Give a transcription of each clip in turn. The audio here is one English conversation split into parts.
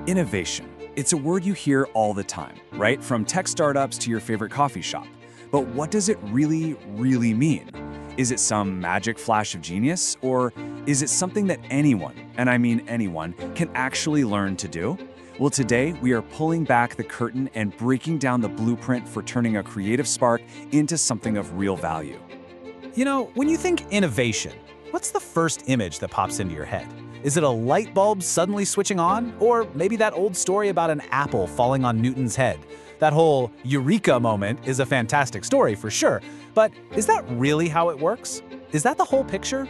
Innovation. It's a word you hear all the time, right? From tech startups to your favorite coffee shop. But what does it really mean? Is it some magic flash of genius? Or is it something that anyone, and I mean anyone, can actually learn to do? Well, today we are pulling back the curtain and breaking down the blueprint for turning a creative spark into something of real value. You know, when you think innovation, what's the first image that pops into your head? Is it a light bulb suddenly switching on? Or maybe that old story about an apple falling on Newton's head? That whole eureka moment is a fantastic story for sure, but is that really how it works? Is that the whole picture?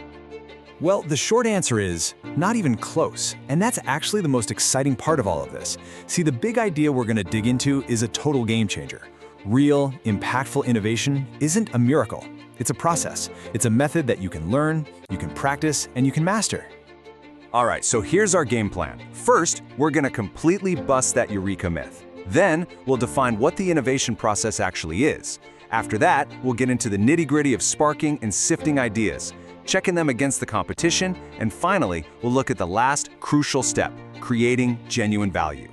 Well, the short answer is not even close, and that's actually the most exciting part of all of this. See, the big idea we're going to dig into is a total game changer. Real, impactful innovation isn't a miracle. It's a process. It's a method that you can learn, you can practice, and you can master. All right, so here's our game plan. First, we're going to completely bust that eureka myth. Then, we'll define what the innovation process actually is. After that, we'll get into the nitty-gritty of sparking and sifting ideas, checking them against the competition, and finally, we'll look at the last crucial step, creating genuine value.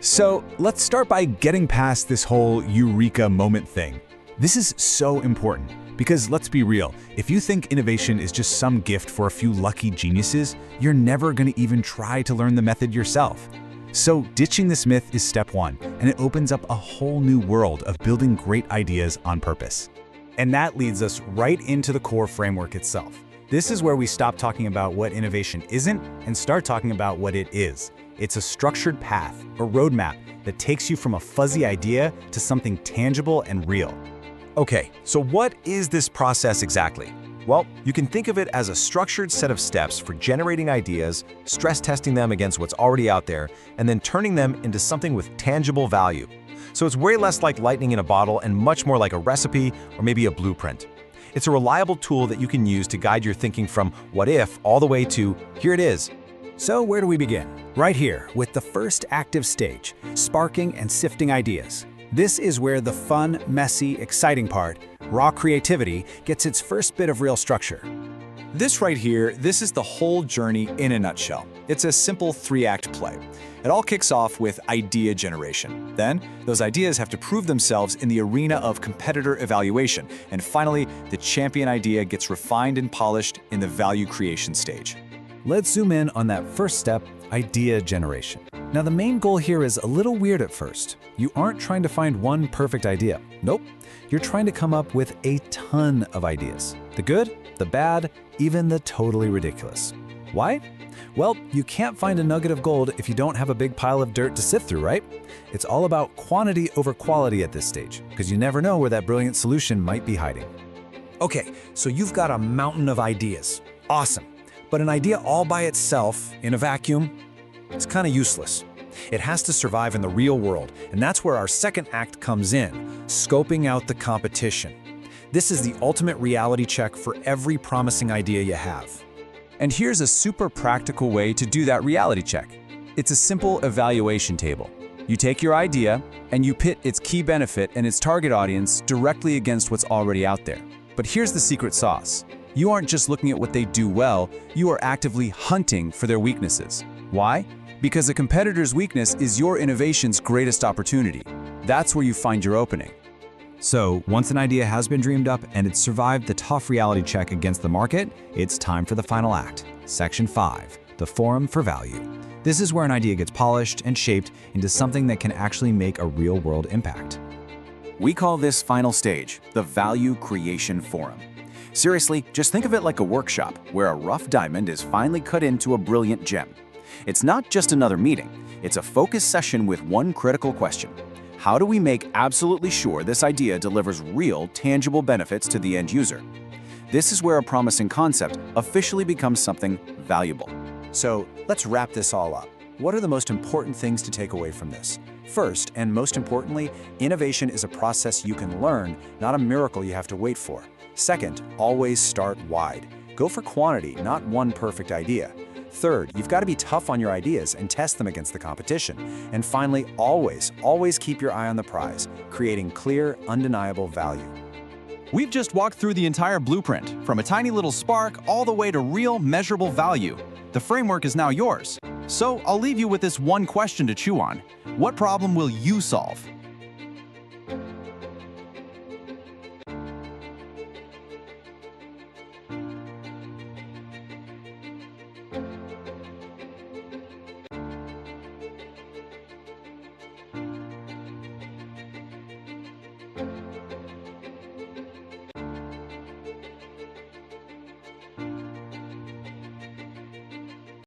So let's start by getting past this whole eureka moment thing. This is so important because let's be real, if you think innovation is just some gift for a few lucky geniuses, you're never going to even try to learn the method yourself. So ditching this myth is step one, and it opens up a whole new world of building great ideas on purpose. And that leads us right into the core framework itself. This is where we stop talking about what innovation isn't and start talking about what it is. It's a structured path, a roadmap that takes you from a fuzzy idea to something tangible and real. Okay, so what is this process exactly? Well, you can think of it as a structured set of steps for generating ideas, stress testing them against what's already out there, and then turning them into something with tangible value. So it's way less like lightning in a bottle and much more like a recipe or maybe a blueprint. It's a reliable tool that you can use to guide your thinking from what if all the way to here it is. So where do we begin? Right here, with the first active stage, sparking and sifting ideas. This is where the fun, messy, exciting part, raw creativity, gets its first bit of real structure. This right here, this is the whole journey in a nutshell. It's a simple 3-act play. It all kicks off with idea generation. Then, those ideas have to prove themselves in the arena of competitor evaluation. And finally, the champion idea gets refined and polished in the value creation stage. Let's zoom in on that first step, idea generation. Now, the main goal here is a little weird at first. You aren't trying to find one perfect idea. Nope. You're trying to come up with a ton of ideas. The good, the bad, even the totally ridiculous. Why? Well, you can't find a nugget of gold if you don't have a big pile of dirt to sift through, right? It's all about quantity over quality at this stage, because you never know where that brilliant solution might be hiding. Okay, so you've got a mountain of ideas. Awesome. But an idea all by itself, in a vacuum, it's kind of useless. It has to survive in the real world, and that's where our second act comes in, scoping out the competition. This is the ultimate reality check for every promising idea you have. And here's a super practical way to do that reality check. It's a simple evaluation table. You take your idea and you pit its key benefit and its target audience directly against what's already out there. But here's the secret sauce. You aren't just looking at what they do well, you are actively hunting for their weaknesses. Why? Because a competitor's weakness is your innovation's greatest opportunity. That's where you find your opening. So once an idea has been dreamed up and it's survived the tough reality check against the market, it's time for the final act, Section 5, the Forum for Value. This is where an idea gets polished and shaped into something that can actually make a real-world impact. We call this final stage the Value Creation Forum. Seriously, just think of it like a workshop where a rough diamond is finally cut into a brilliant gem. It's not just another meeting, it's a focused session with one critical question. How do we make absolutely sure this idea delivers real, tangible benefits to the end user? This is where a promising concept officially becomes something valuable. So let's wrap this all up. What are the most important things to take away from this? First, and most importantly, innovation is a process you can learn, not a miracle you have to wait for. Second, always start wide. Go for quantity, not one perfect idea. Third, you've got to be tough on your ideas and test them against the competition. And finally, always keep your eye on the prize, creating clear, undeniable value. We've just walked through the entire blueprint, from a tiny little spark all the way to real, measurable value. The framework is now yours. So I'll leave you with this one question to chew on. What problem will you solve?